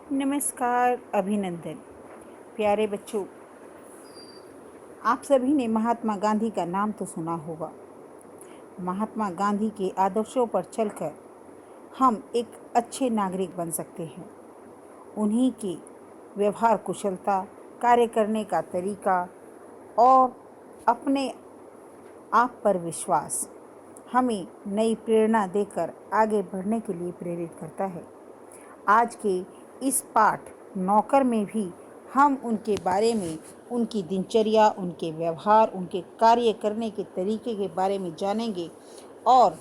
नमस्कार, अभिनंदन। प्यारे बच्चों, आप सभी ने महात्मा गांधी का नाम तो सुना होगा। महात्मा गांधी के आदर्शों पर चलकर हम एक अच्छे नागरिक बन सकते हैं। उन्हीं की व्यवहार कुशलता, कार्य करने का तरीका और अपने आप पर विश्वास हमें नई प्रेरणा देकर आगे बढ़ने के लिए प्रेरित करता है। आज के इस पाठ नौकर में भी हम उनके बारे में, उनकी दिनचर्या, उनके व्यवहार, उनके कार्य करने के तरीके के बारे में जानेंगे और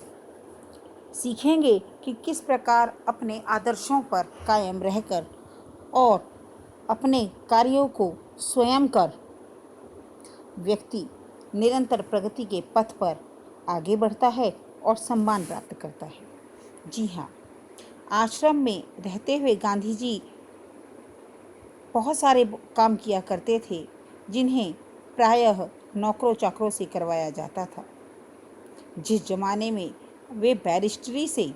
सीखेंगे कि किस प्रकार अपने आदर्शों पर कायम रहकर और अपने कार्यों को स्वयं कर व्यक्ति निरंतर प्रगति के पथ पर आगे बढ़ता है और सम्मान प्राप्त करता है। जी हाँ, आश्रम में रहते हुए गांधी जी बहुत सारे काम किया करते थे जिन्हें प्रायः नौकरों चाकरों से करवाया जाता था। जिस जमाने में वे बैरिस्टरी से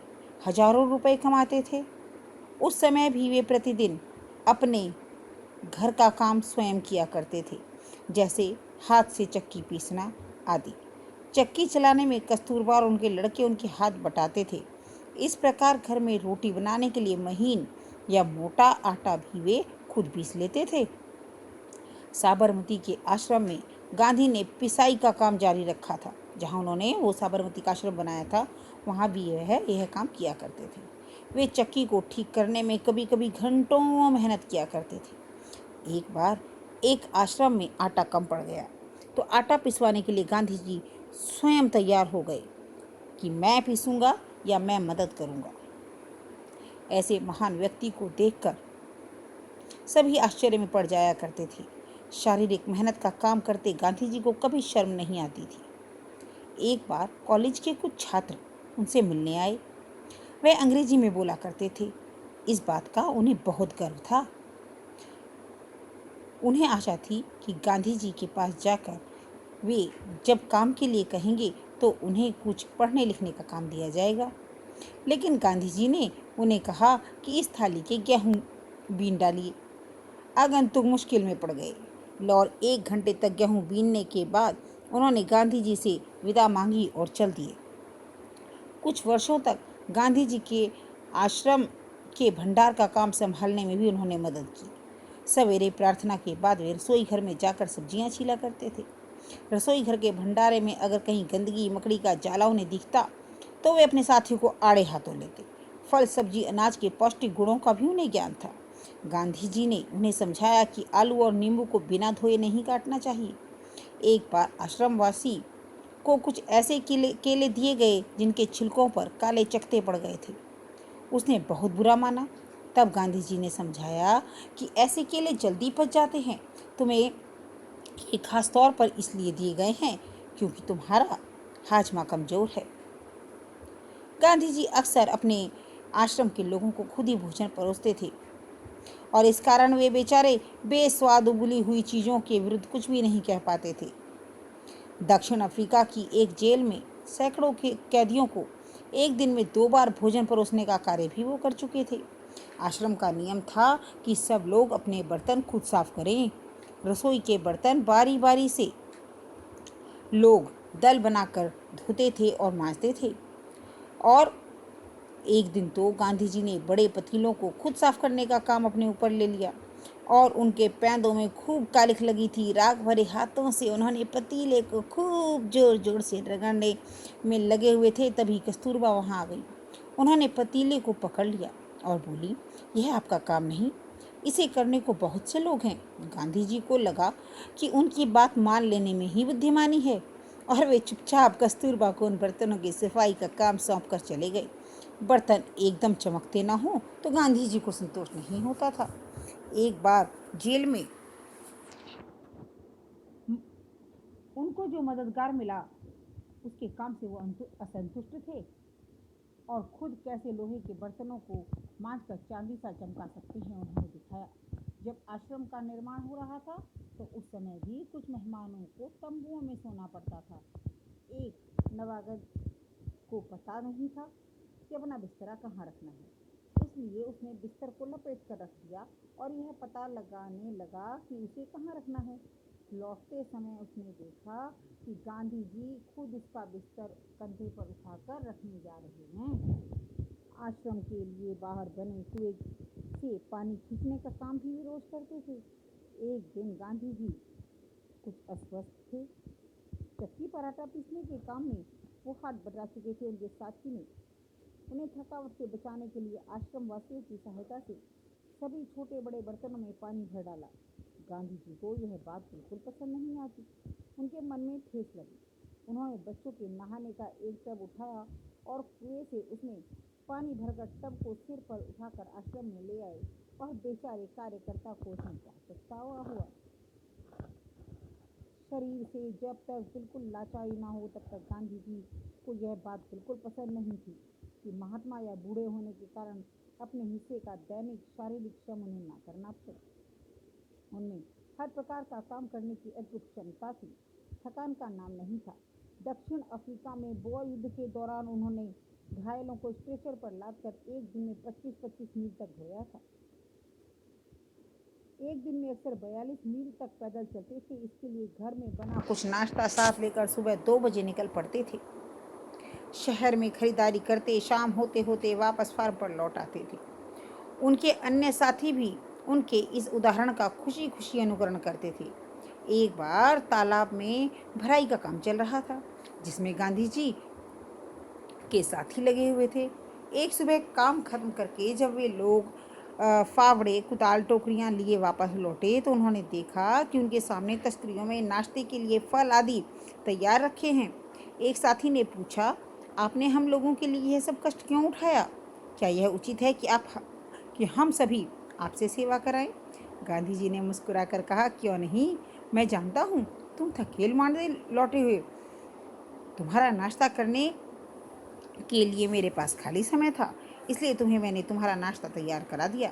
हजारों रुपए कमाते थे, उस समय भी वे प्रतिदिन अपने घर का काम स्वयं किया करते थे, जैसे हाथ से चक्की पीसना आदि। चक्की चलाने में कस्तूरबा और उनके लड़के उनके हाथ बटाते थे। इस प्रकार घर में रोटी बनाने के लिए महीन या मोटा आटा भी वे खुद पीस लेते थे। साबरमती के आश्रम में गांधी ने पिसाई का काम जारी रखा था। जहां उन्होंने वो साबरमती का आश्रम बनाया था, वहां भी यह काम किया करते थे। वे चक्की को ठीक करने में कभी कभी घंटों मेहनत किया करते थे। एक बार एक आश्रम में आटा कम पड़ गया, तो आटा पिसवाने के लिए गांधी जी स्वयं तैयार हो गए कि मैं पीसूंगा या मैं मदद करूंगा। ऐसे महान व्यक्ति को देखकर सभी आश्चर्य में पड़ जाया करते थे। शारीरिक मेहनत का काम करते गांधी जी को कभी शर्म नहीं आती थी। एक बार कॉलेज के कुछ छात्र उनसे मिलने आए। वे अंग्रेजी में बोला करते थे। इस बात का उन्हें बहुत गर्व था। उन्हें आशा थी कि गांधी जी के पास जाकर वे जब काम के लिए कहेंगे तो उन्हें कुछ पढ़ने लिखने का काम दिया जाएगा। लेकिन गांधी जी ने उन्हें कहा कि इस थाली के गेहूं बीन डालिए। आगंतुक मुश्किल में पड़ गए और 1 घंटे तक गेहूं बीनने के बाद उन्होंने गांधी जी से विदा मांगी और चल दिए। कुछ वर्षों तक गांधी जी के आश्रम के भंडार का काम संभालने में भी उन्होंने मदद की। सवेरे प्रार्थना के बाद वे रसोई घर में जाकर सब्जियां छीला करते थे। रसोई घर के भंडारे में अगर कहीं गंदगी मकड़ी का जाला उन्हें दिखता तो वे अपने साथियों को आड़े हाथों लेते। फल सब्जी अनाज के पौष्टिक गुणों का भी उन्हें ज्ञान था। गांधी जी ने उन्हें समझाया कि आलू और नींबू को बिना धोए नहीं काटना चाहिए। एक बार आश्रमवासी को कुछ ऐसे केले दिए गए जिनके छिलकों पर काले चकत्ते पड़ गए थे। उसने बहुत बुरा माना। तब गांधी जी ने समझाया कि ऐसे केले जल्दी पच जाते हैं, तुम्हें ये खास तौर पर इसलिए दिए गए हैं क्योंकि तुम्हारा हाजमा कमजोर है। गांधी जी अक्सर अपने आश्रम के लोगों को खुद ही भोजन परोसते थे और इस कारण वे बेचारे बेस्वाद उबली हुई चीज़ों के विरुद्ध कुछ भी नहीं कह पाते थे। दक्षिण अफ्रीका की एक जेल में सैकड़ों के कैदियों को एक दिन में 2 बार भोजन परोसने का कार्य भी वो कर चुके थे। आश्रम का नियम था कि सब लोग अपने बर्तन खुद साफ करें। रसोई के बर्तन बारी बारी से लोग दल बनाकर धोते थे और मांजते थे। और एक दिन तो गांधी जी ने बड़े पतीलों को खुद साफ करने का काम अपने ऊपर ले लिया और उनके पैंदों में खूब कालिख लगी थी। राख भरे हाथों से उन्होंने पतीले को खूब जोर जोर से रगड़ने में लगे हुए थे। तभी कस्तूरबा वहां आ गई। उन्होंने पतीले को पकड़ लिया और बोली, यह आपका काम नहीं, इसे करने को बहुत से लोग हैं। गांधी जी को लगा कि उनकी बात मान लेने में ही बुद्धिमानी है और वे चुपचाप कस्तूरबा को उन बर्तनों की सफाई का काम सौंप कर चले गए। बर्तन एकदम चमकते ना हो तो गांधी जी को संतोष नहीं होता था। एक बार जेल में उनको जो मददगार मिला उसके काम से वो असंतुष्ट थे और खुद कैसे लोहे के बर्तनों को मांझ कर चांदी सा चमका सकते हैं उन्होंने दिखाया। जब आश्रम का निर्माण हो रहा था तो उस समय भी कुछ मेहमानों को तंबुओं में सोना पड़ता था। एक नवागत को पता नहीं था कि अपना बिस्तरा कहाँ रखना है। उस इसलिए उसने बिस्तर को लपेट कर रख दिया और यह पता लगाने लगा कि उसे कहाँ रखना है। लौटते समय उसने देखा कि गांधी जी खुद उसका बिस्तर कंधे पर उठाकर रखने जा रहे हैं। आश्रम के लिए बाहर बने कुएं से पानी खींचने का काम भी वे रोज करते थे। एक दिन गांधी जी कुछ अस्वस्थ थे। चक्की पराठा पीसने के काम में वो हाथ बटा चुके थे। उनके साथी ने उन्हें थकावट से बचाने के लिए आश्रम वासियों की सहायता से सभी छोटे बड़े बर्तनों में पानी भर डाला। गांधी जी को यह बात बिल्कुल पसंद नहीं आती। उनके मन में ठेस लगी। उन्होंने बच्चों के नहाने का एक टब उठाया और कुएं से उसमें पानी भरकर टब को सिर पर उठाकर आश्रम में ले आए और बेचारे कार्यकर्ता को उसमें पछतावा हुआ। शरीर से जब तक बिल्कुल लाचारी ना हो तब तक गांधी जी को यह बात बिल्कुल पसंद नहीं थी कि महात्मा या बूढ़े होने के कारण अपने हिस्से का दैनिक शारीरिक श्रम उन्हें ना करना पड़े। उनमें हर प्रकार का काम करने की अद्भुत क्षमता थी। थकान का नाम नहीं था। दक्षिण अफ्रीका में बोअर युद्ध के दौरान उन्होंने घायलों को स्ट्रेचर पर लादकर एक दिन में 25-25 मील तक ढोया था। एक दिन में अक्सर 42 मील तक पैदल चलते थे। इसके लिए घर में बना कुछ नाश्ता साथ लेकर सुबह 2 बजे निकल पड़ते थे। शहर में खरीदारी करते शाम होते होते वापस फार्म पर लौट आते थे। उनके अन्य साथी भी उनके इस उदाहरण का खुशी खुशी अनुकरण करते थे। एक बार तालाब में भराई का काम चल रहा था जिसमें गांधी जी के साथी लगे हुए थे। एक सुबह काम खत्म करके जब वे लोग फावड़े कुदाल टोकरियां लिए वापस लौटे तो उन्होंने देखा कि उनके सामने तस्तरियों में नाश्ते के लिए फल आदि तैयार रखे हैं। एक साथी ने पूछा, आपने हम लोगों के लिए यह सब कष्ट क्यों उठाया? क्या यह उचित है कि हम सभी आपसे सेवा कराएं? गांधी जी ने मुस्कुराकर कहा, क्यों नहीं, मैं जानता हूँ तुम थकेल मांदे लौटे हुए। तुम्हारा नाश्ता करने के लिए मेरे पास खाली समय था, इसलिए मैंने तुम्हारा नाश्ता तैयार करा दिया।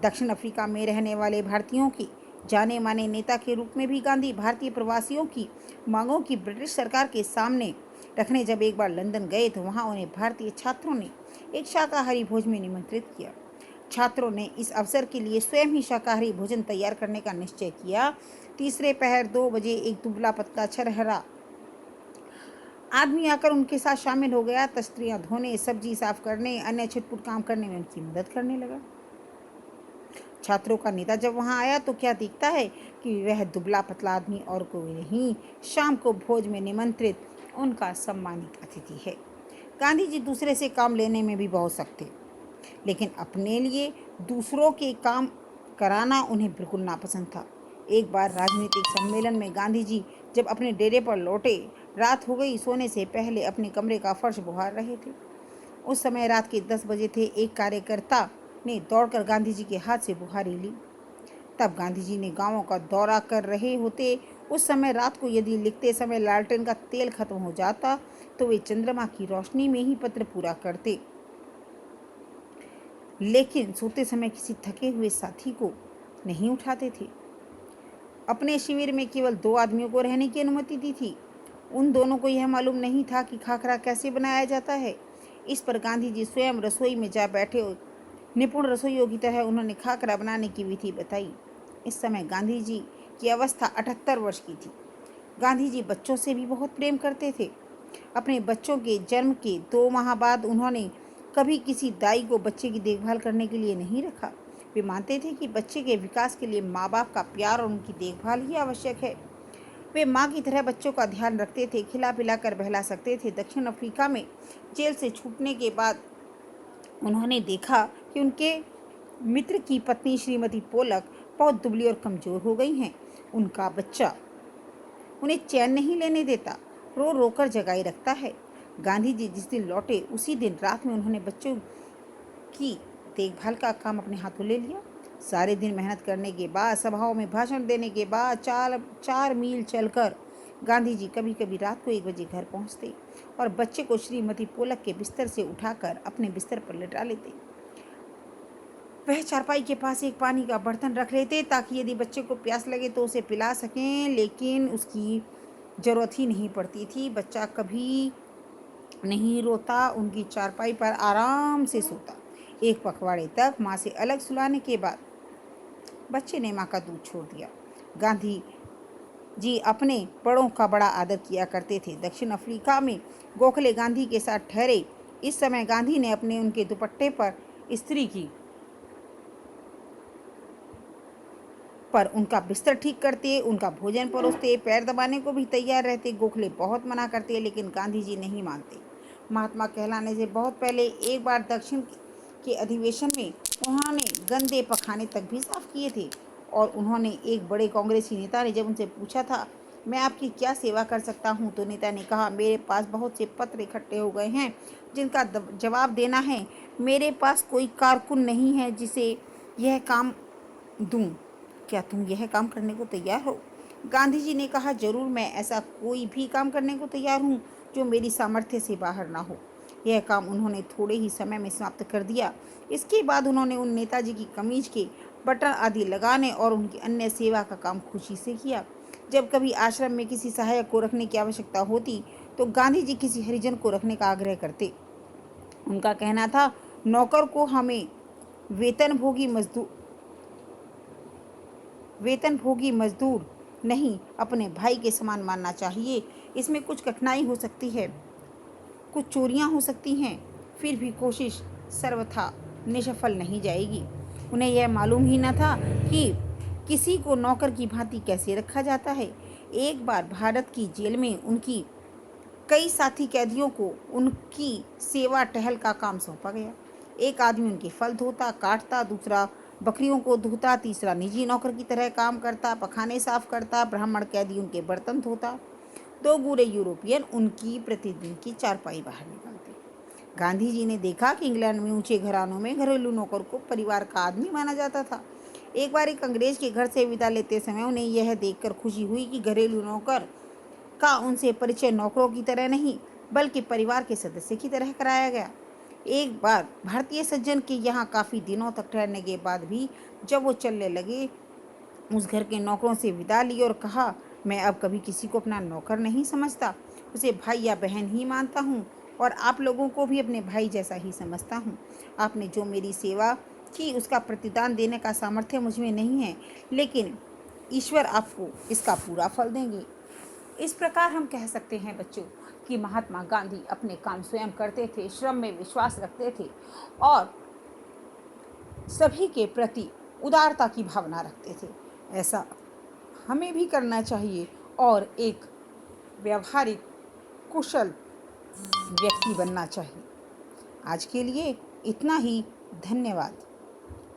दक्षिण अफ्रीका में रहने वाले भारतीयों की जाने माने नेता के रूप में भी गांधी भारतीय प्रवासियों की मांगों की ब्रिटिश सरकार के सामने रखने जब एक बार लंदन गए तो वहां उन्हें भारतीय छात्रों ने एक शाकाहारी भोज में निमंत्रित किया। छात्रों ने इस अवसर के लिए स्वयं ही शाकाहारी भोजन तैयार करने का निश्चय किया। तीसरे पहर 2 बजे एक दुबला पतला छरहरा आदमी आकर उनके साथ शामिल हो गया। तस्तरियां धोने, सब्जी साफ करने, अन्य छिटपुट काम करने में उनकी मदद करने लगा। छात्रों का नेता जब वहां आया तो क्या दिखता है कि वह दुबला पतला आदमी और कोई नहीं, शाम को भोज में निमंत्रित उनका सम्मानित अतिथि है। गांधी जी दूसरे से काम लेने में भी बहुत सख्त थे, लेकिन अपने लिए दूसरों के काम कराना उन्हें बिल्कुल नापसंद था। एक बार राजनीतिक सम्मेलन में गांधी जी जब अपने डेरे पर लौटे, रात हो गई। सोने से पहले अपने कमरे का फर्श बुहार रहे थे। उस समय रात के 10 बजे थे। एक कार्यकर्ता ने दौड़कर गांधी जी के हाथ से बुहारी ली। तब गांधी जी ने गांवों का दौरा कर रहे होते। उस समय रात को यदि लिखते समय लालटेन का तेल खत्म हो जाता तो वे चंद्रमा की रोशनी में ही पत्र पूरा करते, लेकिन सोते समय किसी थके हुए साथी को नहीं उठाते थे। अपने शिविर में केवल 2 आदमियों को रहने की अनुमति दी थी। उन दोनों को यह मालूम नहीं था कि खाखरा कैसे बनाया जाता है। इस पर गांधी जी स्वयं रसोई में जा बैठे। निपुण रसोइयों की तरह उन्होंने खाखरा बनाने की विधि बताई। इस समय गांधी जी की अवस्था 78 वर्ष की थी। गांधी जी बच्चों से भी बहुत प्रेम करते थे। अपने बच्चों के जन्म के 2 माह बाद उन्होंने कभी किसी दाई को बच्चे की देखभाल करने के लिए नहीं रखा। वे मानते थे कि बच्चे के विकास के लिए माँ बाप का प्यार और उनकी देखभाल ही आवश्यक है। वे माँ की तरह बच्चों का ध्यान रखते थे, खिला पिला कर बहला सकते थे। दक्षिण अफ्रीका में जेल से छूटने के बाद उन्होंने देखा कि उनके मित्र की पत्नी श्रीमती पोलक बहुत दुबली और कमजोर हो गई हैं। उनका बच्चा उन्हें चैन नहीं लेने देता, रो रो कर जगाए रखता है। गांधी जी जिस दिन लौटे उसी दिन रात में उन्होंने बच्चों की देखभाल का काम अपने हाथों ले लिया। सारे दिन मेहनत करने के बाद, सभाओं में भाषण देने के बाद 4 मील चलकर गांधी जी कभी कभी रात को 1 बजे घर पहुंचते और बच्चे को श्रीमती पोलक के बिस्तर से उठाकर अपने बिस्तर पर लिटा लेते। वह चारपाई के पास एक पानी का बर्तन रख लेते ताकि यदि बच्चे को प्यास लगे तो उसे पिला सकें, लेकिन उसकी जरूरत ही नहीं पड़ती थी। बच्चा कभी नहीं रोता, उनकी चारपाई पर आराम से सोता। एक पखवाड़े तक माँ से अलग सुलाने के बाद बच्चे ने माँ का दूध छोड़ दिया। गांधी जी अपने बड़ों का बड़ा आदर किया करते थे। दक्षिण अफ्रीका में गोखले गांधी के साथ ठहरे। इस समय गांधी ने अपने उनके दुपट्टे पर इस्त्री की, पर उनका बिस्तर ठीक करते, उनका भोजन परोसते, पैर दबाने को भी तैयार रहते। गोखले बहुत मना करते, लेकिन गांधी जी नहीं मानते। महात्मा कहलाने से बहुत पहले एक बार दक्षिण के अधिवेशन में उन्होंने गंदे पखाने तक भी साफ किए थे। और उन्होंने एक बड़े कांग्रेसी नेता ने जब उनसे पूछा था, मैं आपकी क्या सेवा कर सकता हूँ, तो नेता ने कहा, मेरे पास बहुत से पत्र इकट्ठे हो गए हैं जिनका जवाब देना है। मेरे पास कोई कारकुन नहीं है जिसे यह काम दूं। क्या तुम यह काम करने को तैयार हो? गांधी जी ने कहा, जरूर, मैं ऐसा कोई भी काम करने को तैयार हूँ जो मेरी सामर्थ्य से बाहर ना हो। यह काम उन्होंने थोड़े ही समय में समाप्त कर दिया। इसके बाद उन्होंने उन नेताजी की कमीज के बटन आदि लगाने और उनकी अन्य सेवा का काम खुशी से किया। जब कभी आश्रम में किसी सहायक को रखने की आवश्यकता होती तो गांधी जी किसी हरिजन को रखने का आग्रह करते। उनका कहना था, नौकर को हमें वेतनभोगी मजदूर नहीं, अपने भाई के समान मानना चाहिए। इसमें कुछ कठिनाई हो सकती है, कुछ चोरियां हो सकती हैं, फिर भी कोशिश सर्वथा निष्फल नहीं जाएगी। उन्हें यह मालूम ही न था कि किसी को नौकर की भांति कैसे रखा जाता है। एक बार भारत की जेल में उनकी कई साथी कैदियों को उनकी सेवा टहल का काम सौंपा गया। एक आदमी उनके फल धोता काटता, दूसरा बकरियों को धोता, तीसरा निजी नौकर की तरह काम करता, पखाने साफ करता, ब्राह्मण कैदी उनके बर्तन धोता, दो गोरे यूरोपियन उनकी प्रतिदिन की चारपाई बाहर निकालते। गांधी जी ने देखा कि इंग्लैंड में ऊंचे घरानों में घरेलू नौकर को परिवार का आदमी माना जाता था। एक बार एक अंग्रेज के घर से विदा लेते समय उन्हें यह देखकर खुशी हुई कि घरेलू नौकर का उनसे परिचय नौकरों की तरह नहीं बल्कि परिवार के सदस्य की तरह कराया गया। एक बार भारतीय सज्जन के यहाँ काफी दिनों तक ठहरने के बाद भी जब वो चलने लगे, उस घर के नौकरों से विदा ली और कहा, मैं अब कभी किसी को अपना नौकर नहीं समझता, उसे भाई या बहन ही मानता हूँ और आप लोगों को भी अपने भाई जैसा ही समझता हूँ। आपने जो मेरी सेवा की उसका प्रतिदान देने का सामर्थ्य मुझ में नहीं है, लेकिन ईश्वर आपको इसका पूरा फल देंगे। इस प्रकार हम कह सकते हैं बच्चों कि महात्मा गांधी अपने काम स्वयं करते थे, श्रम में विश्वास रखते थे और सभी के प्रति उदारता की भावना रखते थे। ऐसा हमें भी करना चाहिए और एक व्यवहारिक कुशल व्यक्ति बनना चाहिए। आज के लिए इतना ही। धन्यवाद।